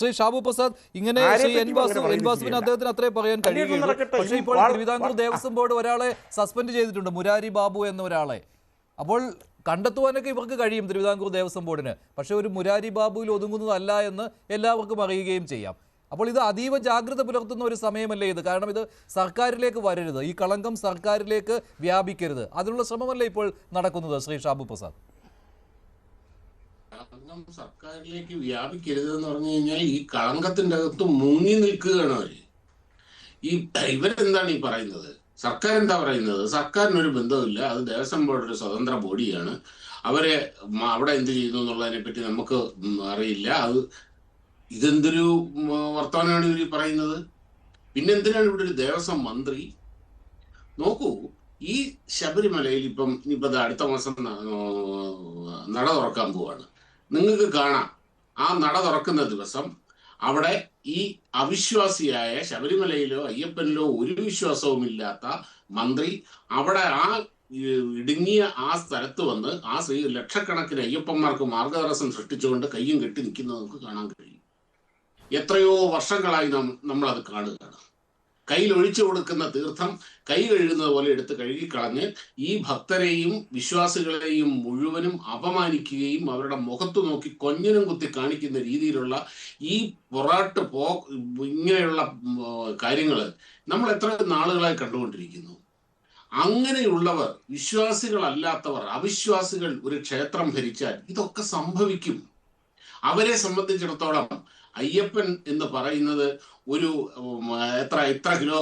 ശ്രീ ഷാബു പ്രസാദ്, ഇങ്ങനെ ശ്രീ എൻ വാസുവിന് അദ്ദേഹത്തിന് അത്രേ പറയാൻ കഴിയുകയുള്ളൂ. പക്ഷേ ഇപ്പോൾ തിരുവിതാംകൂർ ദേവസ്വം ബോർഡ് ഒരാളെ സസ്പെൻഡ് ചെയ്തിട്ടുണ്ട്, മുരാരി ബാബു എന്ന ഒരാളെ. അപ്പോൾ കണ്ടെത്തുവാനൊക്കെ ഇവർക്ക് കഴിയും തിരുവിതാംകൂർ ദേവസ്വം ബോർഡിന്. പക്ഷേ ഒരു മുരാരി ബാബുവിൽ ഒതുങ്ങുന്നതല്ല എന്ന് എല്ലാവർക്കും അറിയുകയും ചെയ്യാം. അപ്പോൾ ഇത് അതീവ ജാഗ്രത പുലർത്തുന്ന ഒരു സമയമല്ലേ ഇത്? കാരണം ഇത് സർക്കാരിലേക്ക് വരരുത്, ഈ കളങ്കം സർക്കാരിലേക്ക് വ്യാപിക്കരുത്, അതിനുള്ള ശ്രമമല്ലേ ഇപ്പോൾ നടക്കുന്നത് ശ്രീ ഷാബു പ്രസാദ്? കളങ്കം സർക്കാരിലേക്ക് വ്യാപിക്കരുത് എന്ന് പറഞ്ഞു കഴിഞ്ഞാൽ ഈ കളങ്കത്തിന്റെ അകത്ത് മുങ്ങി നിൽക്കുകയാണ് അവര്. ഇവരെന്താണ് ഈ പറയുന്നത്? സർക്കാർ എന്താ പറയുന്നത്? സർക്കാരിനൊരു ബന്ധമില്ല, അത് ദേവസ്വം ബോർഡ് ഒരു സ്വതന്ത്ര ബോഡിയാണ്, അവരെ അവിടെ എന്ത് ചെയ്യുന്നു എന്നുള്ളതിനെ പറ്റി നമുക്ക് അറിയില്ല. ഇതെന്തൊരു വർത്തമാനമാണ് ഇവർ പറയുന്നത്? പിന്നെന്തിനാണ് ഇവിടെ ഒരു ദേവസ്വം മന്ത്രി? നോക്കൂ, ഈ ശബരിമലയിൽ ഇനിയിപ്പം അടുത്ത മാസം നട തുറക്കാൻ പോവാണ്. നിങ്ങൾക്ക് കാണാം, ആ നട തുറക്കുന്ന ദിവസം അവിടെ ഈ അവിശ്വാസിയായ, ശബരിമലയിലോ അയ്യപ്പനിലോ ഒരു വിശ്വാസവും ഇല്ലാത്ത മന്ത്രി അവിടെ ആ ഇടുങ്ങിയ ആ സ്ഥലത്ത് വന്ന് ലക്ഷക്കണക്കിന് അയ്യപ്പന്മാർക്ക് മാർഗതടസ്സം സൃഷ്ടിച്ചുകൊണ്ട് കയ്യും കെട്ടി നിൽക്കുന്നത് നമുക്ക് കാണാൻ കഴിയും. എത്രയോ വർഷങ്ങളായി നമ്മളത് കാണുകയാണ്. കയ്യിൽ ഒഴിച്ചു കൊടുക്കുന്ന തീർത്ഥം കൈ കഴുകുന്നത് പോലെ എടുത്ത് കഴുകിക്കളഞ്ഞ് ഈ ഭക്തരെയും വിശ്വാസികളെയും മുഴുവനും അപമാനിക്കുകയും അവരുടെ മുഖത്ത് നോക്കി കൊഞ്ഞനും കുത്തി കാണിക്കുന്ന രീതിയിലുള്ള ഈ ഇങ്ങനെയുള്ള കാര്യങ്ങൾ നമ്മൾ എത്ര നാളുകളായി കണ്ടുകൊണ്ടിരിക്കുന്നു. അങ്ങനെയുള്ളവർ, വിശ്വാസികളല്ലാത്തവർ, അവിശ്വാസികൾ ഒരു ക്ഷേത്രം ഭരിച്ചാൽ ഇതൊക്കെ സംഭവിക്കും. അവരെ സംബന്ധിച്ചിടത്തോളം അയ്യപ്പൻ എന്ന് പറയുന്നത് ഒരു ഇത്ര കിലോ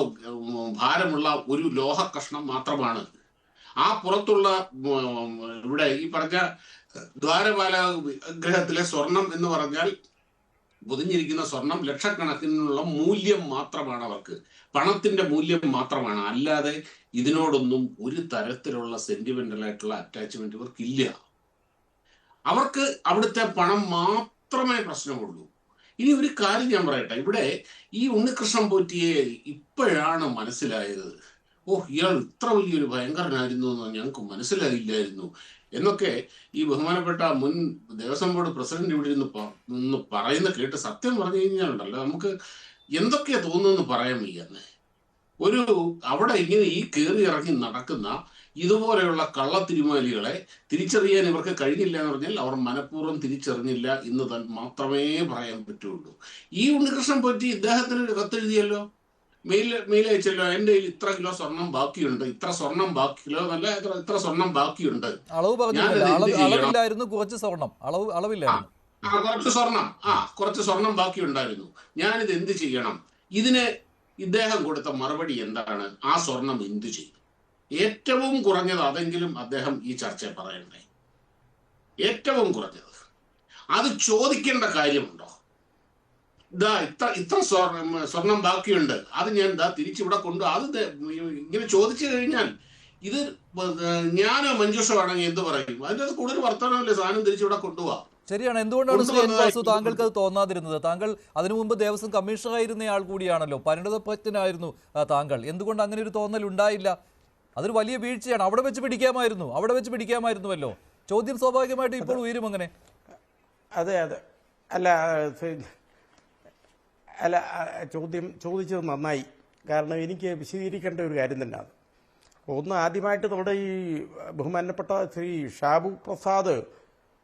ഭാരമുള്ള ഒരു ലോഹ കഷ്ണം മാത്രമാണ്. ആ പുറത്തുള്ള ഇവിടെ ഈ പറഞ്ഞ ദ്വാരപാല വിഗ്രഹത്തിലെ സ്വർണം എന്ന് പറഞ്ഞാൽ പൊതിഞ്ഞിരിക്കുന്ന സ്വർണം ലക്ഷക്കണക്കിനുള്ള മൂല്യം മാത്രമാണ് അവർക്ക്, പണത്തിന്റെ മൂല്യം മാത്രമാണ്. അല്ലാതെ ഇതിനോടൊന്നും ഒരു തരത്തിലുള്ള സെന്റിമെന്റൽ ആയിട്ടുള്ള അറ്റാച്ച്മെന്റ് ഇവർക്കില്ല. അവർക്ക് അവിടുത്തെ പണം മാത്രമേ പ്രശ്നമുള്ളൂ. ഇനി ഒരു കാര്യം ഞാൻ പറയട്ടെ, ഇവിടെ ഈ ഉണ്ണികൃഷ്ണൻ പോറ്റിയെ ഇപ്പോഴാണ് മനസ്സിലായത്. ഇയാൾ ഇത്ര വലിയൊരു ഭയങ്കരനായിരുന്നു എന്ന് ഞങ്ങൾക്ക് മനസ്സിലായില്ലായിരുന്നു എന്നൊക്കെ ഈ ബഹുമാനപ്പെട്ട മുൻ ദേവസ്വം ബോർഡ് പ്രസിഡന്റ് ഇവിടെ ഇരുന്ന് പറയുന്ന കേട്ട് സത്യം പറഞ്ഞു കഴിഞ്ഞാലുണ്ടല്ലോ നമുക്ക് എന്തൊക്കെയാ തോന്നുന്നു പറയാൻ വയ്യാന്ന്. അവിടെ ഇങ്ങനെ ഈ കയറി ഇറങ്ങി നടക്കുന്ന ഇതുപോലെയുള്ള കള്ളത്തിരുമാലികളെ തിരിച്ചറിയാൻ ഇവർക്ക് കഴിഞ്ഞില്ല എന്ന് പറഞ്ഞാൽ അവർ മനഃപൂർവ്വം തിരിച്ചറിഞ്ഞില്ല എന്ന് മാത്രമേ പറയാൻ പറ്റുള്ളൂ. ഈ ഉണ്ണികൃഷ്ണൻ പോറ്റി ഇദ്ദേഹത്തിന് ഒരു കത്തെഴുതിയല്ലോ, മെയിൽ അയച്ചല്ലോ, എൻ്റെ കയ്യിൽ ഇത്ര കിലോ സ്വർണം ബാക്കിയുണ്ട്, ഇത്ര സ്വർണം കിലോ എന്നല്ല, ഇത്ര സ്വർണം ബാക്കിയുണ്ട്, കുറച്ച് സ്വർണം ബാക്കിയുണ്ടായിരുന്നു, ഞാനിത് എന്ത് ചെയ്യണം? ഇദ്ദേഹം കൊടുത്ത മറുപടി എന്താണ്? ആ സ്വർണം എന്തു ചെയ്യും? ഏറ്റവും കുറഞ്ഞത് അതെങ്കിലും അദ്ദേഹം ഈ ചർച്ചയിൽ പറയണ്ടേ? ഏറ്റവും കുറഞ്ഞത് അത് ചോദിക്കേണ്ട കാര്യമുണ്ടോ? ഇത്ര സ്വർണം ബാക്കിയുണ്ട്, അത് ഞാൻ തിരിച്ചിവിടെ അത് ഇങ്ങനെ ചോദിച്ചു കഴിഞ്ഞാൽ ഇത് ഞാനോ മഞ്ജുഷോ ആണെങ്കിൽ എന്ത് പറയും? അതിൻ്റെ അത് കൂടുതൽ വർത്തമാനമല്ലേ, സാധനം തിരിച്ചിവിടെ കൊണ്ടുപോവാ. ശരിയാണ്. എന്തുകൊണ്ടാണ് ശ്രീ എൻ വാസു താങ്കൾക്ക് അത് തോന്നാതിരുന്നത്? താങ്കൾ അതിനു മുമ്പ് ദേവസ്വം കമ്മീഷണറായിരുന്ന ആൾ കൂടിയാണല്ലോ, പരിണതപ്രജ്ഞനായിരുന്നു താങ്കൾ. എന്തുകൊണ്ട് അങ്ങനെ ഒരു തോന്നൽ ഉണ്ടായില്ല? അതൊരു വലിയ വീഴ്ചയാണ്. അവിടെ വെച്ച് പിടിക്കാമായിരുന്നുവല്ലോ. ചോദ്യം സ്വാഭാവികമായിട്ട് ഇപ്പോൾ ഉയരും. അങ്ങനെ അതെ അല്ല ചോദിച്ചത് നന്നായി. കാരണം എനിക്ക് വിശദീകരിക്കേണ്ട ഒരു കാര്യം തന്നെയാണ്. ഒന്ന്, ആദ്യമായിട്ട് നമ്മുടെ ഈ ബഹുമാനപ്പെട്ട ശ്രീ ഷാബു പ്രസാദ്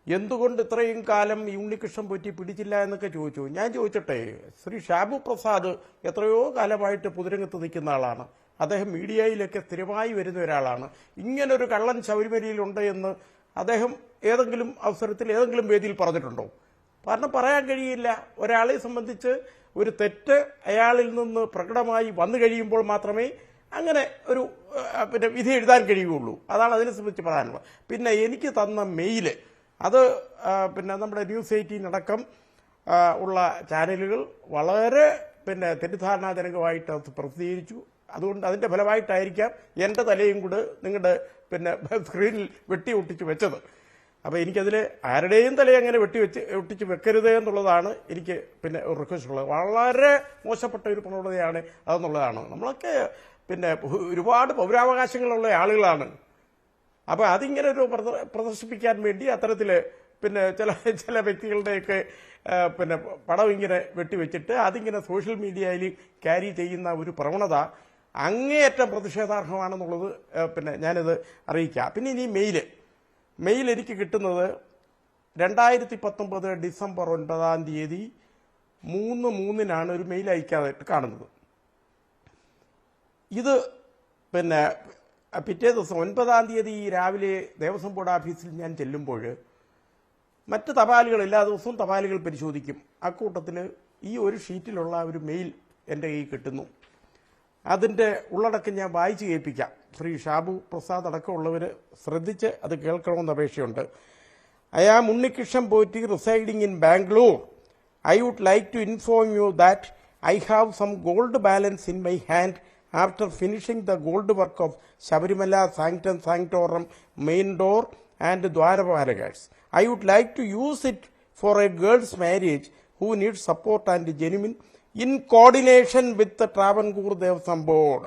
എന്തുകൊണ്ട് ഇത്രയും കാലം ഈ ഉണ്ണികൃഷ്ണൻ പോറ്റി പിടിച്ചില്ല എന്നൊക്കെ ചോദിച്ചു. ഞാൻ ചോദിച്ചട്ടെ, ശ്രീ ഷാബു പ്രസാദ് എത്രയോ കാലമായിട്ട് പൊതുരംഗത്ത് നിൽക്കുന്ന ആളാണ്. അദ്ദേഹം മീഡിയയിലൊക്കെ സ്ഥിരമായി വരുന്ന ഒരാളാണ്. ഇങ്ങനൊരു കള്ളൻ ശബരിമലയിലുണ്ട് എന്ന് അദ്ദേഹം ഏതെങ്കിലും അവസരത്തിൽ ഏതെങ്കിലും വേദിയിൽ പറഞ്ഞിട്ടുണ്ടോ? കാരണം പറയാൻ കഴിയില്ല. ഒരാളെ സംബന്ധിച്ച് ഒരു തെറ്റ് അയാളിൽ നിന്ന് പ്രകടമായി വന്നു കഴിയുമ്പോൾ മാത്രമേ അങ്ങനെ ഒരു വിധി എഴുതാൻ കഴിയുകയുള്ളൂ. അതാണ് അതിനെ സംബന്ധിച്ച് പറയാനുള്ളത്. പിന്നെ എനിക്ക് തന്ന മെയിൽ അത് നമ്മുടെ ന്യൂസ് 18 അടക്കം ഉള്ള ചാനലുകൾ വളരെ തെറ്റിദ്ധാരണാജനകമായിട്ട് അത് പ്രസിദ്ധീകരിച്ചു. അതുകൊണ്ട് അതിൻ്റെ ഫലമായിട്ടായിരിക്കാം എൻ്റെ തലയും കൂടെ നിങ്ങളുടെ സ്ക്രീനിൽ വെട്ടി ഒട്ടിച്ച് വെച്ചത്. അപ്പോൾ എനിക്കതിൽ ആരുടെയും തല അങ്ങനെ ഒട്ടിച്ച് വെക്കരുത് എന്നുള്ളതാണ് എനിക്ക് ഒരു റിക്വസ്റ്റ് ഉള്ളത്. വളരെ മോശപ്പെട്ട ഒരു പ്രവണതയാണ് അതെന്നുള്ളതാണ്. നമ്മളൊക്കെ ഒരുപാട് പൗരാവകാശങ്ങളുള്ള ആളുകളാണ്. അപ്പോൾ അതിങ്ങനെ ഒരു പ്രദർശിപ്പിക്കാൻ വേണ്ടി അത്തരത്തിൽ പിന്നെ ചില വ്യക്തികളുടെയൊക്കെ പിന്നെ പടം ഇങ്ങനെ വെട്ടിവെച്ചിട്ട് അതിങ്ങനെ സോഷ്യൽ മീഡിയയിൽ ക്യാരി ചെയ്യുന്ന ഒരു പ്രവണത അങ്ങേയറ്റം പ്രതിഷേധാർഹമാണെന്നുള്ളത് പിന്നെ ഞാനിത് അറിയിക്കാം. പിന്നെ ഇനി മെയിൽ എനിക്ക് കിട്ടുന്നത് 2019 ഡിസംബർ 9 3:03 ഒരു മെയിൽ അയക്കാതായിട്ട് കാണുന്നത്. ഇത് പിന്നെ പിറ്റേ ദിവസം 9 രാവിലെ ദേവസ്വം ബോർഡ് ഓഫീസിൽ ഞാൻ ചെല്ലുമ്പോൾ മറ്റ് തപാലുകൾ എല്ലാ ദിവസവും തപാലുകൾ പരിശോധിക്കും. അക്കൂട്ടത്തിൽ ഈ ഒരു ഷീറ്റിലുള്ള ഒരു മെയിൽ എൻ്റെ കയ്യിൽ കിട്ടുന്നു. അതിൻ്റെ ഉള്ളടക്കം ഞാൻ വായിച്ച് കേൾപ്പിക്കാം. ശ്രീ ഷാബു പ്രസാദ് അടക്കമുള്ളവർ ശ്രദ്ധിച്ച് അത് കേൾക്കണമെന്ന് അപേക്ഷയുണ്ട്. I am Unnikishan Potti residing in Bangalore. I would like to inform you that I have some gold balance in my hand after finishing the gold work of Sabarimala Sanctum Sanctorum main door and Dwarapalagas. I would like to use it for a girl's marriage who needs support and genuine in coordination with the Travancore Devasam Board.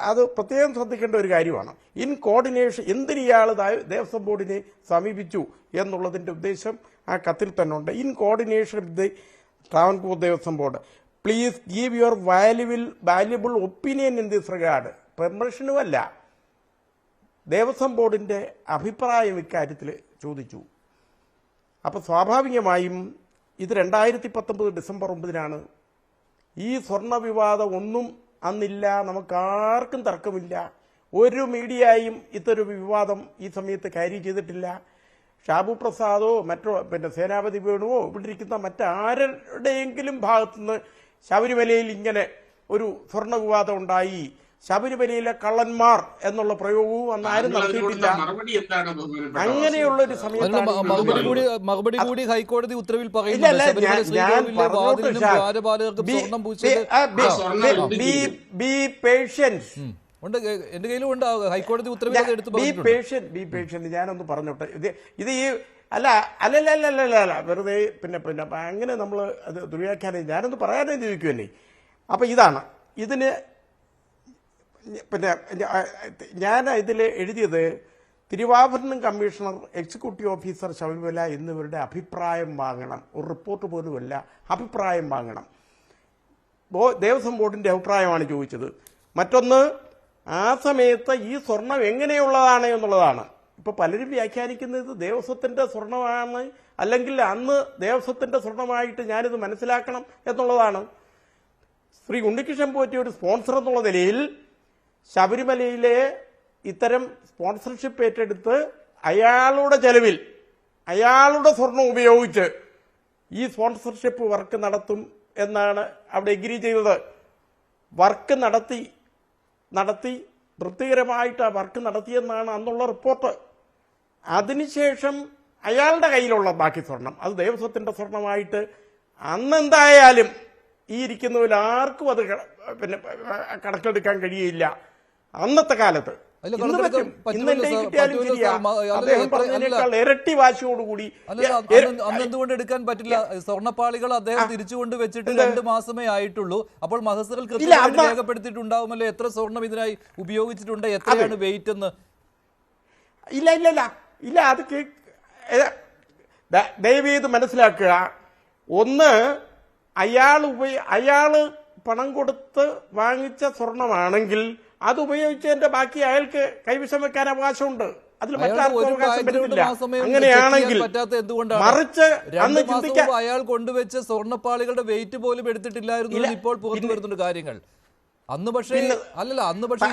അത് പ്രത്യേകം ശ്രദ്ധിക്കേണ്ട ഒരു കാര്യമാണ്. In coordination എന്തിന് ഇയാൾ ദേവസ്വം ബോർഡിനെ സമീപിച്ചു എന്നുള്ളതിൻ്റെ ഉദ്ദേശം ആ കത്തിൽ തന്നെ ഉണ്ട്. In coordination with the Travancore Devaswom board please give your valuable opinion in this regard. പെർമിഷനുമല്ല, ദേവസ്വം ബോർഡിൻ്റെ അഭിപ്രായം ഇക്കാര്യത്തിൽ ചോദിച്ചു. അപ്പോൾ സ്വാഭാവികമായും ഇത് 2019 ഡിസംബർ 9 ഈ സ്വർണ്ണ വിവാദം ഒന്നും അന്നില്ല, നമുക്കാർക്കും തർക്കമില്ല. ഒരു മീഡിയയും ഇത്തരം വിവാദം ഈ സമയത്ത് ക്യാരി ചെയ്തിട്ടില്ല. ഷാബു പ്രസാദോ മറ്റോ പിന്നെ സേനാപതി വേണുവോ ഇവിടെ ഇരിക്കുന്ന മറ്റാരുടെയെങ്കിലും ഭാഗത്തുനിന്ന് ശബരിമലയിൽ ഇങ്ങനെ ഒരു സ്വർണ്ണ വിവാദം ഉണ്ടായി, ശബരിമലയിലെ കള്ളന്മാർ എന്നുള്ള പ്രയോഗവും അന്ന് ആരും നടത്തിയിട്ടില്ല. അങ്ങനെയുള്ളൊരു സമയത്താണ് മറുപടി കൂടി ഹൈക്കോടതി ഉത്തരവിൽ ഉണ്ട്. എന്റെ കയ്യിലും ഉണ്ട് ഹൈക്കോടതി ഉത്തരവിൽ ഞാനൊന്ന് പറഞ്ഞോട്ടെ. ഇത് ഈ അല്ല വെറുതെ പിന്നെ അങ്ങനെ നമ്മൾ അത് ദുർവ്യാഖ്യാനം ഞാനൊന്ന് പറയാനേ ചോദിക്കുമല്ലേ. അപ്പൊ ഇതാണ് ഇതിന് പിന്നെ ഞാൻ ഇതിൽ എഴുതിയത് തിരുവാഭരണം കമ്മീഷണർ, എക്സിക്യൂട്ടീവ് ഓഫീസർ ശബരിമല എന്നിവരുടെ അഭിപ്രായം വാങ്ങണം. ഒരു റിപ്പോർട്ട് പോലുമല്ല, അഭിപ്രായം വാങ്ങണം. ദേവസ്വം ബോർഡിൻ്റെ അഭിപ്രായമാണ് ചോദിച്ചത്. മറ്റൊന്ന്, ആ സമയത്ത് ഈ സ്വർണം എങ്ങനെയുള്ളതാണ് എന്നുള്ളതാണ്. ഇപ്പോൾ പലരും വ്യാഖ്യാനിക്കുന്നത് ദേവസ്വത്തിൻ്റെ സ്വർണമാണ്, അല്ലെങ്കിൽ അന്ന് ദേവസ്വത്തിൻ്റെ സ്വർണമായിട്ട് ഞാനിത് മനസ്സിലാക്കണം എന്നുള്ളതാണ്. ശ്രീ ഉണ്ണികൃഷ്ണൻ പോറ്റി ഒരു സ്പോൺസർ എന്നുള്ള നിലയിൽ ശബരിമലയിലെ ഇത്തരം സ്പോൺസർഷിപ്പ് ഏറ്റെടുത്ത് അയാളുടെ ചെലവിൽ അയാളുടെ സ്വർണം ഉപയോഗിച്ച് ഈ സ്പോൺസർഷിപ്പ് വർക്ക് നടത്തും എന്നാണ് അവിടെ എഗ്രി ചെയ്തത്. വർക്ക് നടത്തി വൃത്തികരമായിട്ട് ആ വർക്ക് നടത്തിയെന്നാണ് അന്നുള്ള റിപ്പോർട്ട്. അതിനുശേഷം അയാളുടെ കയ്യിലുള്ള ബാക്കി സ്വർണം അത് ദേവസ്വത്തിൻ്റെ സ്വർണമായിട്ട് അന്നെന്തായാലും ഈ ഇരിക്കുന്നതിൽ ആർക്കും അത് പിന്നെ കണക്കെടുക്കാൻ കഴിയില്ല അന്നത്തെ കാലത്ത്. ഇരട്ടി വാശിയോടുകൂടി അന്നെന്തുകൊണ്ട് എടുക്കാൻ പറ്റില്ല? സ്വർണ്ണപ്പാളികൾ അദ്ദേഹം തിരിച്ചുകൊണ്ട് വെച്ചിട്ട് 2 മാസമേ ആയിട്ടുള്ളൂ. അപ്പോൾ മഹസറുകൾ കൃത്യമായിട്ട് രേഖപ്പെടുത്തിയിട്ടുണ്ടാവുമല്ലോ എത്ര സ്വർണം ഇതിനായി ഉപയോഗിച്ചിട്ടുണ്ട്, എത്രയാണ് വെയിറ്റ് എന്ന്. ഇല്ല അത് ദയവേത് മനസ്സിലാക്കുക. ഒന്ന്, അയാള് പണം കൊടുത്ത് വാങ്ങിച്ച സ്വർണമാണെങ്കിൽ അത് ഉപയോഗിച്ചതിന്റെ ബാക്കി അയാൾക്ക് കൈവശം വെക്കാൻ അവകാശമുണ്ട്. അതിൽ മറ്റാർക്കും അവകാശം പറ്റില്ല. അങ്ങനെയാണെങ്കിൽ മറിച്ച് അന്ന് ചിന്തിക്കാൻ അയാൾ കൊണ്ടുവച്ച സ്വർണ്ണപ്പാളികളുടെ വെയിറ്റ് പോലും എടുത്തിട്ടില്ലായിരുന്നു. ഇപ്പോൾ പുറത്തു വരുന്നുണ്ട് കാര്യങ്ങൾ. അന്ന് പക്ഷേ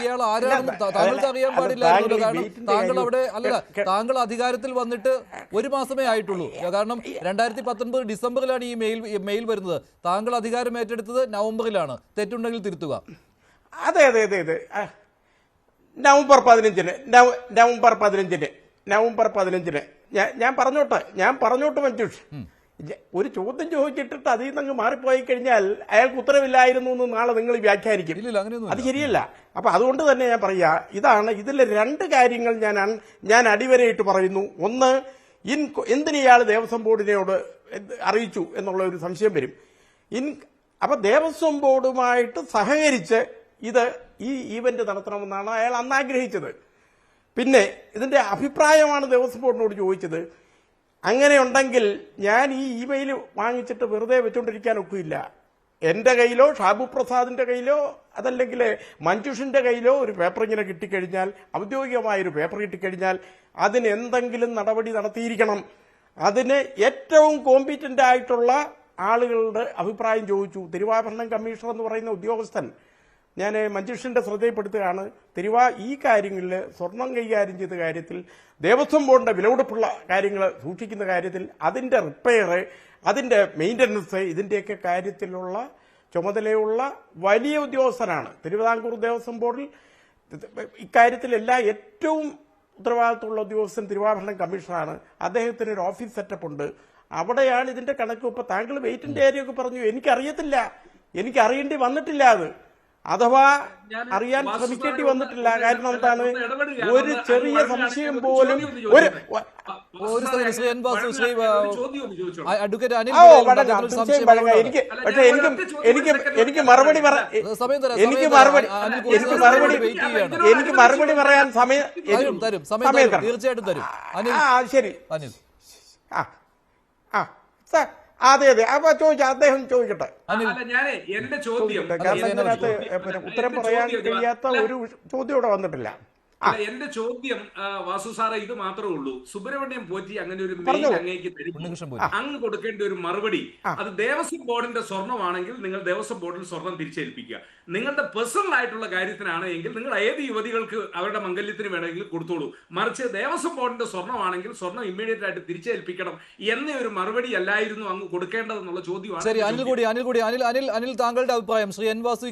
ഇയാൾ ആരാണെന്ന് താങ്കൾക്ക് അറിയാൻ പാടില്ലായിരുന്നു. കാരണം താങ്കൾ അവിടെ താങ്കൾ അധികാരത്തിൽ വന്നിട്ട് 1 മാസമേ ആയിട്ടുള്ളൂ. കാരണം 2019 ഡിസംബറിലാണ് ഈ മെയിൽ വരുന്നത്. താങ്കൾ അധികാരം ഏറ്റെടുത്തത് നവംബറിലാണ്. തെറ്റുണ്ടെങ്കിൽ തിരുത്തുക. അതെ നവംബർ 15 ഞാൻ പറഞ്ഞോട്ടെ മഞ്ജുഷ്. ഒരു ചോദ്യം ചോദിച്ചിട്ടിട്ട് അതിൽ നിന്ന് മാറിപ്പോയി കഴിഞ്ഞാൽ അയാൾക്ക് ഉത്തരവില്ലായിരുന്നു എന്ന് നാളെ നിങ്ങൾ വ്യാഖ്യാനിക്കും. അത് ശരിയല്ല. അപ്പൊ അതുകൊണ്ട് തന്നെ ഞാൻ പറയാ, ഇതാണ് ഇതിലെ 2 കാര്യങ്ങൾ ഞാൻ അടിവരയിട്ട് പറയുന്നു. ഒന്ന്, എന്തിന് ഇയാൾ ദേവസ്വം ബോർഡിനോട് അറിയിച്ചു എന്നുള്ള ഒരു സംശയം വരും. അപ്പൊ ദേവസ്വം ബോർഡുമായിട്ട് സഹകരിച്ച് ഈ ഈവന്റ് നടത്തണമെന്നാണ് അയാൾ അന്ന് ആഗ്രഹിച്ചത്. പിന്നെ ഇതിന്റെ അഭിപ്രായമാണ് ദേവസ്വം ബോർഡിനോട് ചോദിച്ചത്. അങ്ങനെ ഉണ്ടെങ്കിൽ ഞാൻ ഈ ഇമെയിൽ വാങ്ങിച്ചിട്ട് വെറുതെ വെച്ചുകൊണ്ടിരിക്കാൻ ഒക്കില്ല. എൻ്റെ കയ്യിലോ ഷാബു പ്രസാദിൻ്റെ കയ്യിലോ അതല്ലെങ്കിൽ മഞ്ജുഷിൻ്റെ കയ്യിലോ ഒരു പേപ്പർ ഇങ്ങനെ കിട്ടിക്കഴിഞ്ഞാൽ, ഔദ്യോഗികമായൊരു പേപ്പർ കിട്ടിക്കഴിഞ്ഞാൽ അതിന് എന്തെങ്കിലും നടപടി നടത്തിയിരിക്കണം. അതിന് ഏറ്റവും കോമ്പീറ്റൻ്റ് ആയിട്ടുള്ള ആളുകളുടെ അഭിപ്രായം ചോദിച്ചു. തിരുവാഭരണം കമ്മീഷണർ എന്ന് പറയുന്ന ഉദ്യോഗസ്ഥൻ, ഞാൻ മഞ്ജുഷിൻ്റെ ശ്രദ്ധയിൽപ്പെടുത്തുകയാണ്, ഈ കാര്യങ്ങളിൽ സ്വർണം കൈകാര്യം ചെയ്ത കാര്യത്തിൽ, ദേവസ്വം ബോർഡിൻ്റെ വിലപിടിപ്പുള്ള കാര്യങ്ങൾ സൂക്ഷിക്കുന്ന കാര്യത്തിൽ, അതിൻ്റെ റിപ്പയർ, അതിൻ്റെ മെയിൻ്റനൻസ്, ഇതിൻ്റെയൊക്കെ കാര്യത്തിലുള്ള ചുമതലയുള്ള വലിയ ഉദ്യോഗസ്ഥനാണ്. തിരുവിതാംകൂർ ദേവസ്വം ബോർഡിൽ ഇക്കാര്യത്തിലെല്ലാം ഏറ്റവും ഉത്തരവാദിത്തമുള്ള ഉദ്യോഗസ്ഥൻ തിരുവാഭരണം കമ്മീഷണറാണ്. അദ്ദേഹത്തിന് ഒരു ഓഫീസ് സെറ്റപ്പ് ഉണ്ട്. അവിടെയാണ് ഇതിൻ്റെ കണക്ക്. ഇപ്പോൾ താങ്കൾ വെയിറ്റിൻ്റെ കാര്യമൊക്കെ പറഞ്ഞു, എനിക്കറിയത്തില്ല, എനിക്കറിയേണ്ടി വന്നിട്ടില്ല. അത് അഥവാ അറിയാൻ ശ്രമിക്കേണ്ടി വന്നിട്ടില്ല. കാരണം എന്താണ്, ഒരു ചെറിയ സംശയം പോലും എനിക്ക് മറുപടി പറയാൻ സമയം തീർച്ചയായിട്ടും തരും. ശരി. അതെ അപ്പൊ അദ്ദേഹം ചോദിക്കട്ടെ. എന്റെ ചോദ്യം, കാരണം ഇതിനകത്ത് ഉത്തരം പറയാൻ കഴിയാത്ത ഒരു ചോദ്യം ഇവിടെ വന്നിട്ടില്ല. എന്റെ ചോദ്യം വാസു സാറേ ഇത് മാത്രമേ ഉള്ളൂ. സുബ്രഹ്മണ്യം പോറ്റി അങ്ങനെ ഒരു മെയിൽ അങ്ങേക്ക് അങ്ങ് കൊടുക്കേണ്ട ഒരു മറുപടി, അത് ദേവസ്വം ബോർഡിന്റെ സ്വർണ്ണമാണെങ്കിൽ നിങ്ങൾ ദേവസ്വം ബോർഡിൽ സ്വർണം തിരിച്ചേൽപ്പിക്കുക. നിങ്ങളുടെ പേഴ്സണൽ ആയിട്ടുള്ള കാര്യത്തിനാണ് എങ്കിൽ നിങ്ങൾ ഏത് യുവതികൾക്ക് അവരുടെ മംഗല്യത്തിന് വേണമെങ്കിൽ കൊടുത്തോളൂ. മറിച്ച് ദേവസ്വം ബോർഡിന്റെ സ്വർണ്ണമാണെങ്കിൽ സ്വർണം ഇമ്മീഡിയറ്റ് ആയിട്ട് തിരിച്ചേൽപ്പിക്കണം എന്ന ഒരു മറുപടി അല്ലായിരുന്നു അങ്ങ് കൊടുക്കേണ്ടതെന്നുള്ള ചോദ്യമാണ്. ശരി, അനിൽ താങ്കളുടെ അഭിപ്രായം. ശ്രീ എൻ വാസു